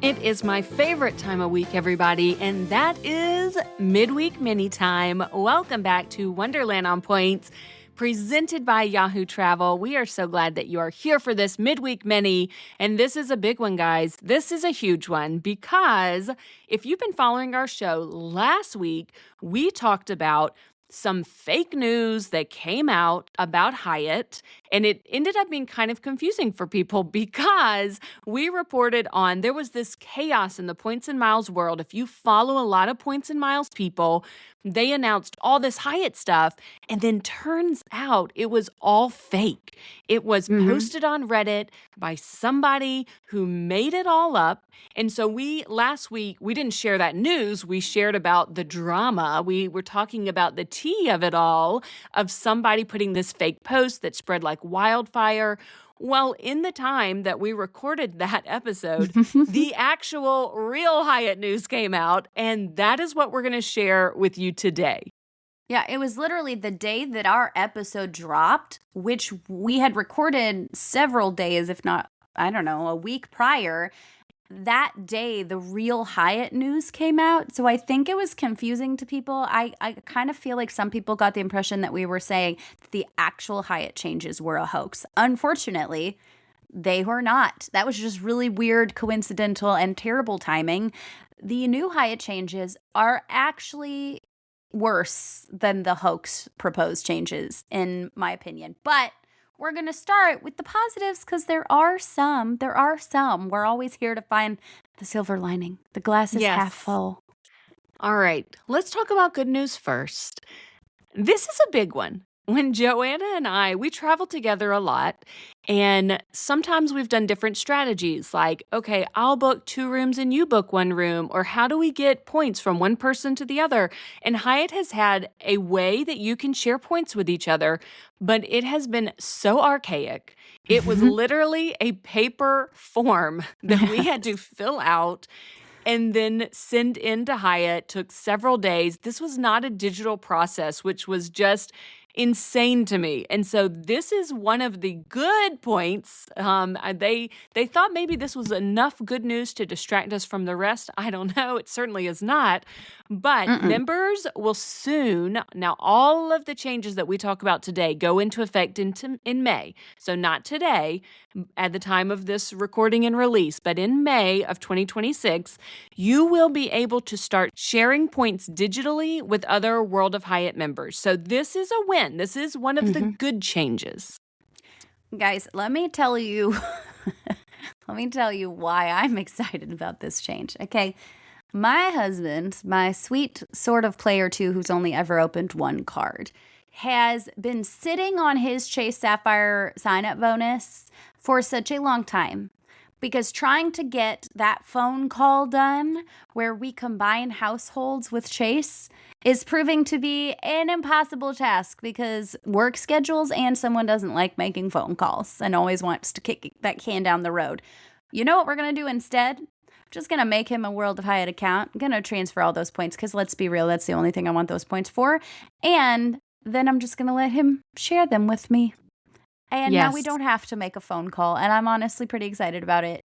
It is my favorite time of week, everybody, and that is Midweek Mini Time. Welcome back to Wonderland on Points, presented by Yahoo Travel. We are so glad that you are here for this Midweek Mini, and this is a big one, guys. This is a huge one because if you've been following our show, last week we talked about some fake news that came out about Hyatt, and it ended up being kind of confusing for people because we reported on there was this chaos in the points and miles world. If you follow a lot of points and miles people, they announced all this Hyatt stuff, and then turns out it was all fake. It was posted on Reddit by somebody who made it all up. And so last week, we didn't share that news. We shared about the drama. We were talking about the tea of it all, of somebody putting this fake post that spread like wildfire. Well, in the time that we recorded that episode, the actual real Hyatt news came out, and that is what we're going to share with you today. Yeah, it was literally the day that our episode dropped, which we had recorded several days, if not, I don't know, a week prior. That day, the real Hyatt news came out. So I think it was confusing to people. I kind of feel like some people got the impression that we were saying that the actual Hyatt changes were a hoax. Unfortunately, they were not. That was just really weird, coincidental, and terrible timing. The new Hyatt changes are actually worse than the hoax proposed changes, in my opinion. But we're going to start with the positives because there are some. We're always here to find the silver lining. The glass is half full. All right, let's talk about good news first. This is a big one. When Joanna and we travel together a lot, and sometimes we've done different strategies like, okay, I'll book 2 rooms and you book 1 room, or how do we get points from one person to the other? And Hyatt has had a way that you can share points with each other, but it has been so archaic. It was literally a paper form that we had to fill out and then send into Hyatt. Took several days. This was not a digital process, which was just insane to me. And so this is one of the good points. They thought maybe this was enough good news to distract us from the rest. I don't know. It certainly is not. But members will soon, now all of the changes that we talk about today go into effect in May. So not today at the time of this recording and release, but in May of 2026, you will be able to start sharing points digitally with other World of Hyatt members. So this is a win. This is one of the good changes. Guys, let me tell you why I'm excited about this change. Okay. My husband, my sweet sort of player too, who's only ever opened 1 card, has been sitting on his Chase Sapphire sign-up bonus for such a long time. Because trying to get that phone call done where we combine households with Chase is proving to be an impossible task because work schedules and someone doesn't like making phone calls and always wants to kick that can down the road. You know what we're going to do instead? Just going to make him a World of Hyatt account. I'm going to transfer all those points because let's be real, that's the only thing I want those points for. And then I'm just going to let him share them with me. And now we don't have to make a phone call, and I'm honestly pretty excited about it.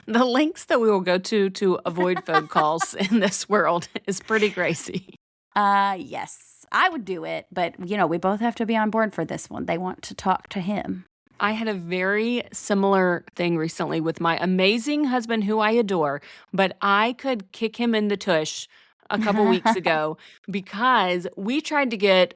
The links that we will go to avoid phone calls in this world is pretty crazy. Yes, I would do it, but, we both have to be on board for this one. They want to talk to him. I had a very similar thing recently with my amazing husband who I adore, but I could kick him in the tush a couple weeks ago because we tried to get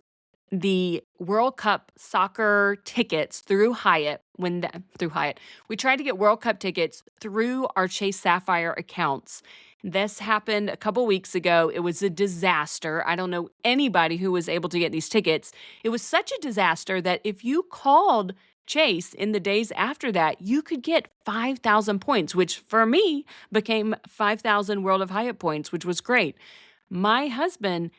the World Cup soccer tickets through Hyatt. We tried to get World Cup tickets through our Chase Sapphire accounts. This happened a couple weeks ago. It was a disaster. I don't know anybody who was able to get these tickets. It was such a disaster that if you called Chase in the days after that, you could get 5,000 points, which for me became 5,000 World of Hyatt points, which was great. My husband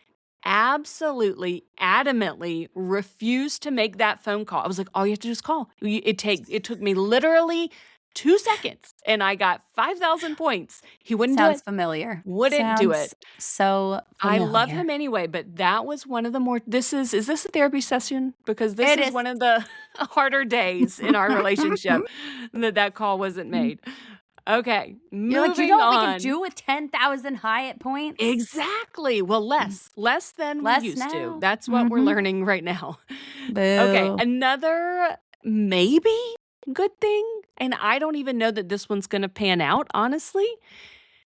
absolutely, adamantly refused to make that phone call. I was like, all you have to do is call. It took me literally 2 seconds, and I got 5,000 points. He wouldn't do it. Sounds familiar. Wouldn't do it. So familiar. I love him anyway, but that was one of the more, is this a therapy session? Because this is one of the harder days in our relationship that call wasn't made. Okay, You're like, you moving know what we could on. do with 10,000 Hyatt points? Exactly. Well, less than we Less used to. now. That's what we're Mm-hmm. learning right now. Okay, Boo. another maybe good thing, and I don't even know that this one's going to pan out, honestly.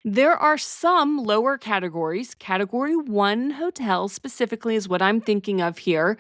There are some lower categories. Category 1 hotels specifically is what I'm thinking of here,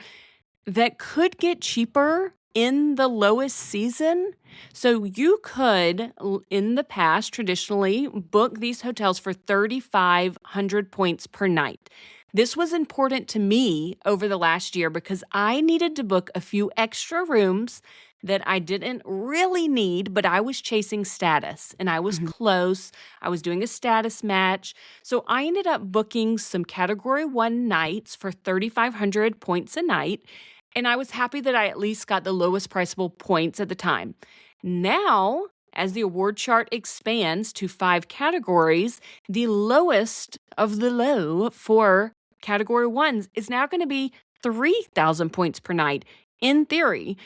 that could get cheaper in the lowest season. So you could, in the past, traditionally book these hotels for 3,500 points per night. This was important to me over the last year because I needed to book a few extra rooms that I didn't really need, but I was chasing status and I was Mhm. close. I was doing a status match. So I ended up booking some category 1 nights for 3,500 points a night. And I was happy that I at least got the lowest priceable points at the time. Now, as the award chart expands to 5 categories, the lowest of the low for category 1s is now going to be 3,000 points per night in theory.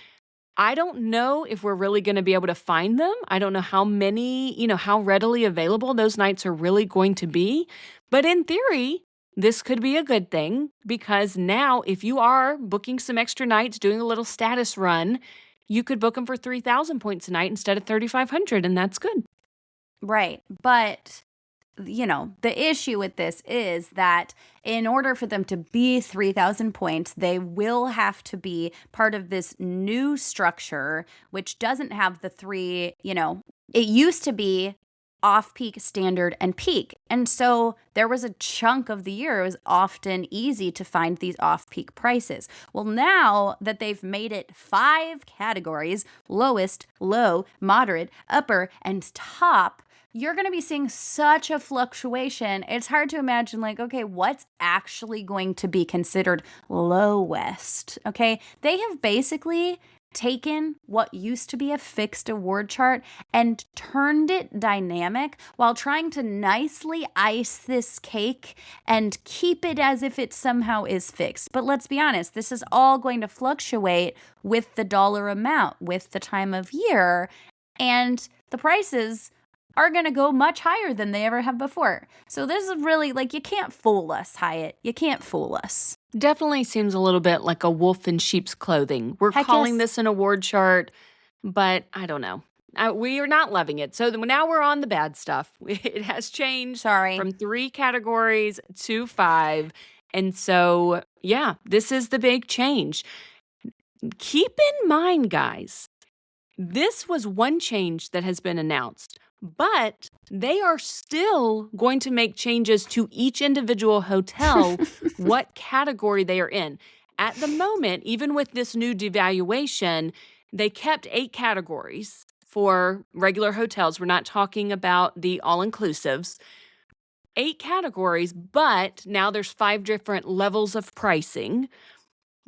I don't know if we're really going to be able to find them. I don't know how many, how readily available those nights are really going to be. But in theory, this could be a good thing because now if you are booking some extra nights, doing a little status run, you could book them for 3,000 points a night instead of 3,500, and that's good. Right. But, the issue with this is that in order for them to be 3,000 points, they will have to be part of this new structure, which doesn't have the three, it used to be off-peak, standard, and peak. And so there was a chunk of the year it was often easy to find these off-peak prices. Well, now that they've made it 5 categories, lowest, low, moderate, upper, and top, you're going to be seeing such a fluctuation. It's hard to imagine, okay, what's actually going to be considered lowest? Okay, they have basically taken what used to be a fixed award chart and turned it dynamic while trying to nicely ice this cake and keep it as if it somehow is fixed. But let's be honest, this is all going to fluctuate with the dollar amount, with the time of year, and the prices are going to go much higher than they ever have before. So this is really, you can't fool us, Hyatt. You can't fool us. Definitely seems a little bit like a wolf in sheep's clothing. We're Heck calling yes. this an award chart, but I don't know. We are not loving it. So now we're on the bad stuff. It has changed from 3 categories to 5. And so, yeah, this is the big change. Keep in mind, guys, this was one change that has been announced, but they are still going to make changes to each individual hotel, what category they are in. At the moment, even with this new devaluation, they kept 8 categories for regular hotels. We're not talking about the all-inclusives. 8 categories, but now there's 5 different levels of pricing.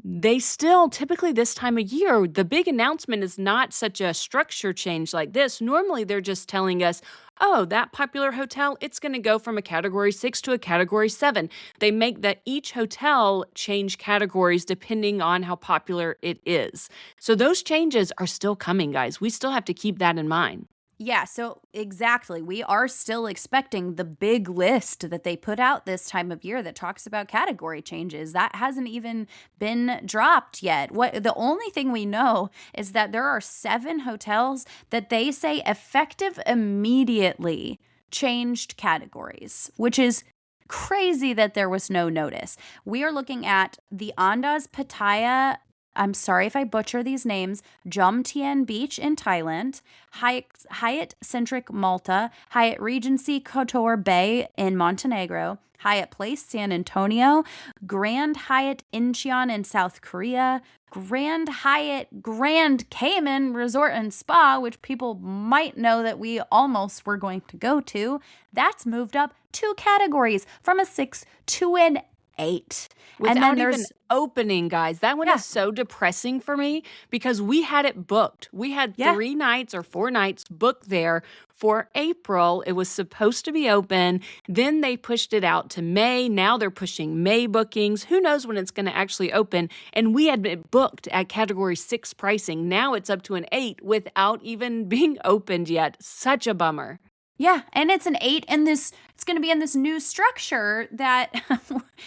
They still, typically this time of year, the big announcement is not such a structure change like this. Normally, they're just telling us, oh, that popular hotel, it's going to go from a category 6 to a category 7. They make that each hotel change categories depending on how popular it is. So those changes are still coming, guys. We still have to keep that in mind. Yeah, so exactly. We are still expecting the big list that they put out this time of year that talks about category changes. That hasn't even been dropped yet. The only thing we know is that there are 7 hotels that they say effective immediately changed categories, which is crazy that there was no notice. We are looking at the Andaz Pattaya, I'm sorry if I butcher these names, Jomtien Beach in Thailand, Hyatt Centric Malta, Hyatt Regency Kotor Bay in Montenegro, Hyatt Place San Antonio, Grand Hyatt Incheon in South Korea, Grand Hyatt Grand Cayman Resort and Spa, which people might know that we almost were going to go to. That's moved up 2 categories from a 6 to an 8. And Without then even opening, guys. That one Yeah. is so depressing for me because we had it booked. We had 3 nights or 4 nights booked there for April. It was supposed to be open. Then they pushed it out to May. Now they're pushing May bookings. Who knows when it's going to actually open? And we had been booked at category 6 pricing. Now it's up to an 8 without even being opened yet. Such a bummer. Yeah, and it's an 8 in this, it's going to be in this new structure that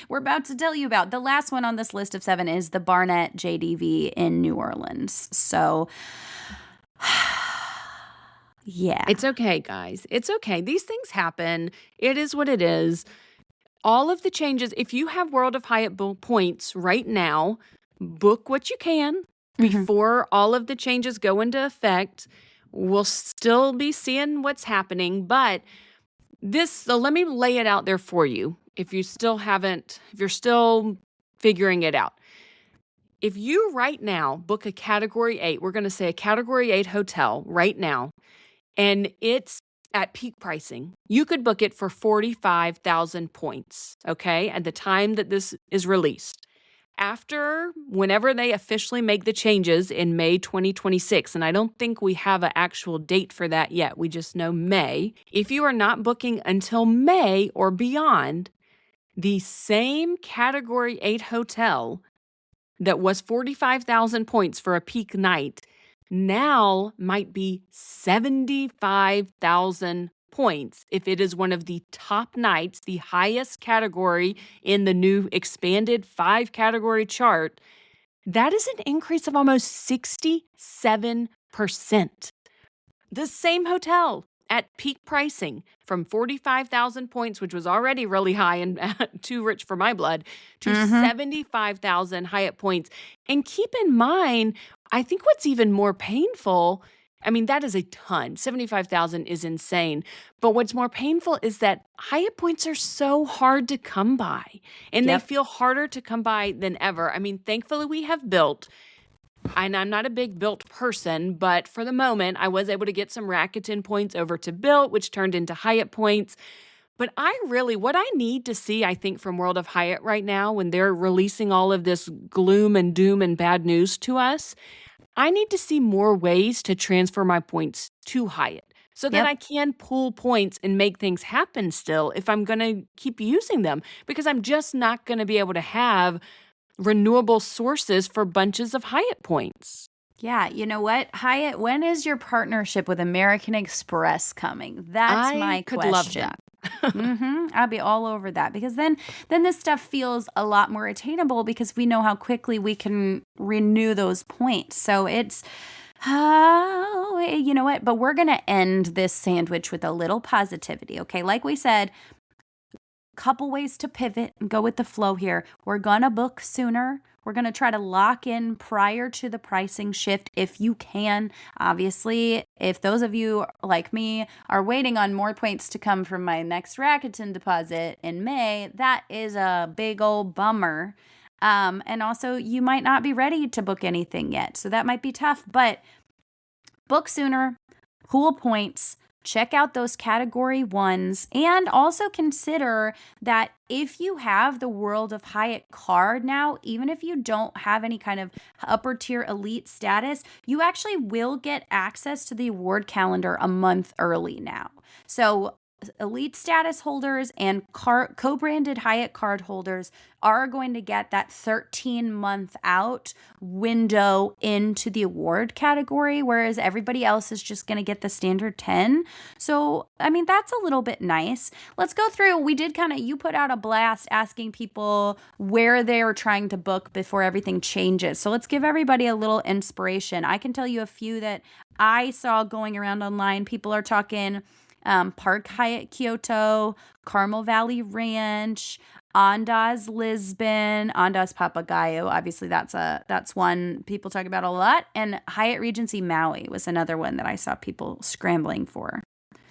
we're about to tell you about. The last one on this list of 7 is the Barnett JDV in New Orleans. So, yeah. It's okay, guys. It's okay. These things happen. It is what it is. All of the changes, if you have World of Hyatt points right now, book what you can before all of the changes go into effect. We'll still be seeing what's happening, but so let me lay it out there for you. If you're still figuring it out. If you right now book a category 8, we're going to say a category 8 hotel right now, and it's at peak pricing, you could book it for 45,000 points, okay, at the time that this is released. Whenever they officially make the changes in May 2026, and I don't think we have an actual date for that yet, we just know May. If you are not booking until May or beyond, the same Category 8 hotel that was 45,000 points for a peak night now might be 75,000 points if it is one of the top nights, the highest category in the new expanded 5-category chart. That is an increase of almost 67%. The same hotel at peak pricing from 45,000 points, which was already really high and too rich for my blood, to 75,000 Hyatt points. And keep in mind, I think what's even more painful, I mean, that is a ton. 75,000 is insane. But what's more painful is that Hyatt points are so hard to come by, and they feel harder to come by than ever. I mean, thankfully we have Built, and I'm not a big Built person, but for the moment, I was able to get some Rakuten points over to Built, which turned into Hyatt points. But what I need to see, I think, from World of Hyatt right now, when they're releasing all of this gloom and doom and bad news to us, I need to see more ways to transfer my points to Hyatt so that I can pull points and make things happen still if I'm going to keep using them, because I'm just not going to be able to have renewable sources for bunches of Hyatt points. Yeah, you know what, Hyatt, when is your partnership with American Express coming? That's my question. Love that. I'll be all over that, because then this stuff feels a lot more attainable because we know how quickly we can renew those points. So it's, you know what? But we're going to end this sandwich with a little positivity, okay? Like we said, couple ways to pivot and go with the flow here. We're going to book sooner. We're going to try to lock in prior to the pricing shift if you can. Obviously, if those of you like me are waiting on more points to come from my next Rakuten deposit in May, that is a big old bummer. And also, you might not be ready to book anything yet, so that might be tough. But book sooner, pool points, check out those category 1s, and also consider that if you have the World of Hyatt card now, even if you don't have any kind of upper tier elite status, you actually will get access to the award calendar a month early now. So elite status holders and co-branded Hyatt card holders are going to get that 13-month out window into the award category, whereas everybody else is just going to get the standard 10. So, I mean, that's a little bit nice. Let's go through. You put out a blast asking people where they are trying to book before everything changes. So let's give everybody a little inspiration. I can tell you a few that I saw going around online. People are talking Park Hyatt Kyoto, Carmel Valley Ranch, Andaz Lisbon, Andaz Papagayo. Obviously, that's one people talk about a lot. And Hyatt Regency Maui was another one that I saw people scrambling for.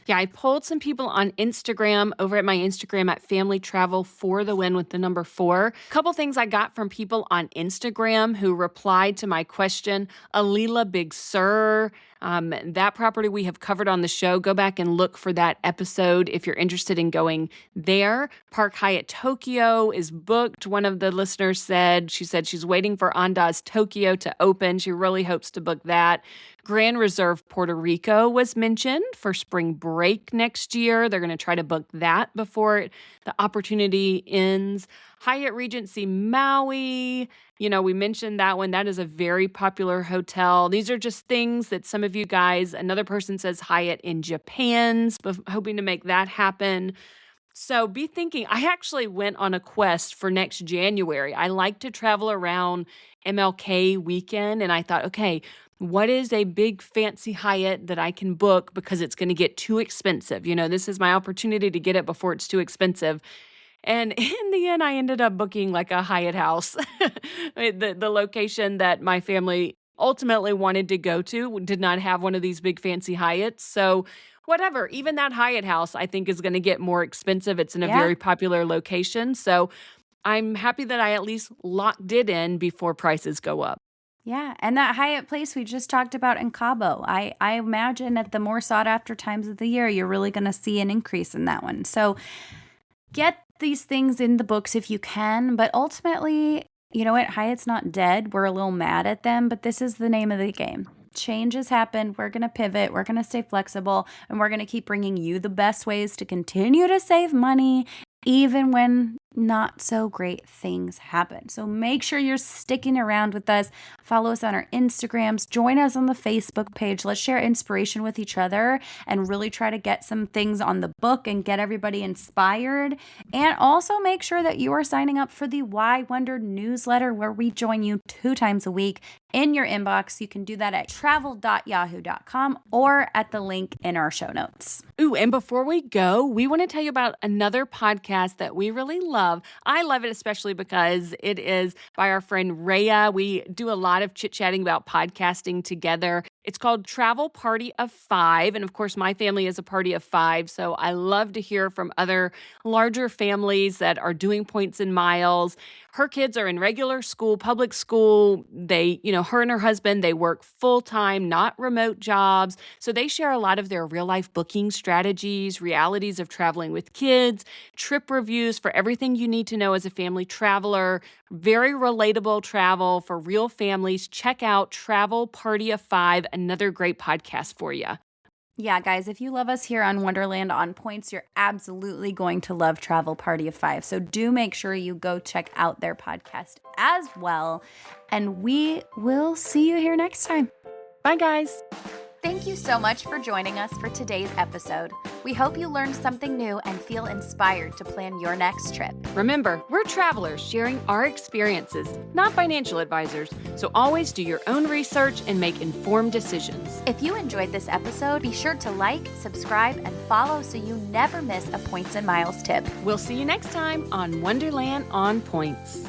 Yeah, I polled some people on Instagram, over at my Instagram at Family Travel for the Win with the number 4. A couple things I got from people on Instagram who replied to my question. Alila Big Sur, That property we have covered on the show. Go back and look for that episode if you're interested in going there. Park Hyatt Tokyo is booked. One of the listeners said she's waiting for Andaz Tokyo to open. She really hopes to book that. Grand Reserve Puerto Rico was mentioned for spring break next year. They're going to try to book that before the opportunity ends. Hyatt Regency Maui, we mentioned that one. That is a very popular hotel. These are just things that some of you guys, another person says Hyatt in Japan's, hoping to make that happen. So be thinking, I actually went on a quest for next January. I like to travel around MLK weekend, and I thought, okay, what is a big fancy Hyatt that I can book because it's going to get too expensive? This is my opportunity to get it before it's too expensive. And in the end, I ended up booking like a Hyatt house. The location that my family ultimately wanted to go to did not have one of these big fancy Hyatts. So whatever, even that Hyatt house, I think, is going to get more expensive. It's in a very popular location. So I'm happy that I at least locked it in before prices go up. Yeah, and that Hyatt place we just talked about in Cabo, I imagine at the more sought-after times of the year, you're really going to see an increase in that one. So get these things in the books if you can, but ultimately, you know what? Hyatt's not dead. We're a little mad at them, but this is the name of the game. Changes happen. We're going to pivot. We're going to stay flexible, and we're going to keep bringing you the best ways to continue to save money, even when not so great things happen. So make sure you're sticking around with us. Follow us on our Instagrams. Join us on the Facebook page. Let's share inspiration with each other and really try to get some things on the book and get everybody inspired. And also make sure that you are signing up for the Why Wonder newsletter, where we join you 2 times a week in your inbox. You can do that at travel.yahoo.com or at the link in our show notes. Ooh, and before we go, we want to tell you about another podcast that we really love. I love it especially because it is by our friend Rhea. We do a lot of chit-chatting about podcasting together. It's called Travel Party of 5. And of course, my family is a party of 5. So I love to hear from other larger families that are doing points and miles. Her kids are in regular school, public school. They, her and her husband, they work full-time, not remote jobs. So they share a lot of their real-life booking strategies, realities of traveling with kids, trip reviews for everything you need to know as a family traveler. Very relatable travel for real families. Check out Travel Party of 5, another great podcast for you. Yeah, guys, if you love us here on Wonderland on Points, you're absolutely going to love Travel Party of 5. So do make sure you go check out their podcast as well. And we will see you here next time. Bye, guys. Thank you so much for joining us for today's episode. We hope you learned something new and feel inspired to plan your next trip. Remember, we're travelers sharing our experiences, not financial advisors. So always do your own research and make informed decisions. If you enjoyed this episode, be sure to like, subscribe, and follow so you never miss a Points and Miles tip. We'll see you next time on Wonderland on Points.